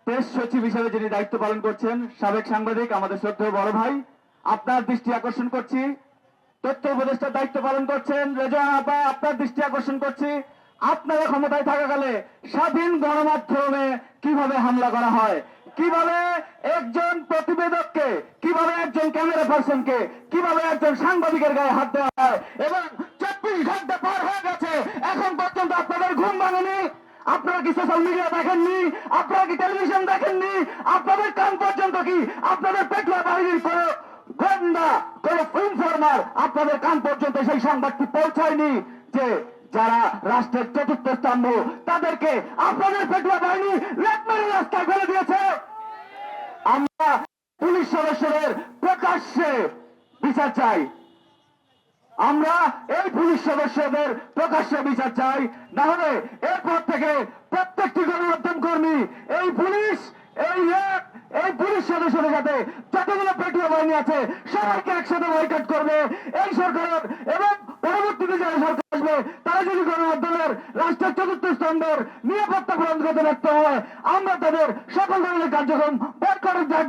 Press সচিব হিসেবে যিনি দায়িত্ব পালন করছেন সাবেক সাংবাদিক আমাদের শ্রদ্ধেয় বড় ভাই, আপনার দৃষ্টি আকর্ষণ করছি। তথ্য উপদেষ্টার দায়িত্ব পালন করছেন রেজওয়ানা আপা, আপনার দৃষ্টি আকর্ষণ করছি। আপনারা ক্ষমতায় থাকাকালে স্বাধীন গণমাধ্যমে কিভাবে হামলা করা হয়, কিভাবে একজন প্রতিবেদককে, কিভাবে একজন ক্যামেরা পার্সনকে, কিভাবে একজন সাংবাদিকের গায়ে হাত দেওয়া হয়, এবং 24 ঘন্টা পার হয়ে গেছে এখন পর্যন্ত আপনাদের ঘুম ভাঙেনি। আপনারা কি সোশ্যাল মিডিয়া দেখেননি? আপনারা কি টেলিভিশন দেখেননি? আপনাদের কান পর্যন্ত কি আপনাদের পেটুয়া বাহিনীর কোন গোয়েন্দা, কোন ইনফরমার আপনাদের কান পর্যন্ত সেই সংবাদটি পৌঁছায়নি যে যারা রাষ্ট্রের চতুর্থ স্তম্ভ তাদেরকে আপনাদের পেটুয়া বাহিনী লেট মেরে রাস্তায় ফেলে দিয়েছে? আমরা পুলিশ সদস্যদের প্রকাশ্যে বিচার চাই। আমরা এই পুলিশ সদস্যদের প্রকাশ্যে বিচার চাই, না হলে এরপর থেকে প্রত্যেকটি গণমাধ্যম কর্মী এই পুলিশ এই পুলিশ সদস্যদের সাথে যতগুলো পেটুয়া বাহিনী আছে সবাইকে একসাথে বয়কট করবে এই সরকারের। এবং পরবর্তীতে যারা সরকার আসবে তারা যদি গণমাধ্যমের রাষ্ট্রের চতুর্থ স্তম্ভের নিরাপত্তা প্রদান করতে ব্যর্থ হয়, আমরা তাদের সকল ধরনের কার্যক্রম বয়কটের ডাক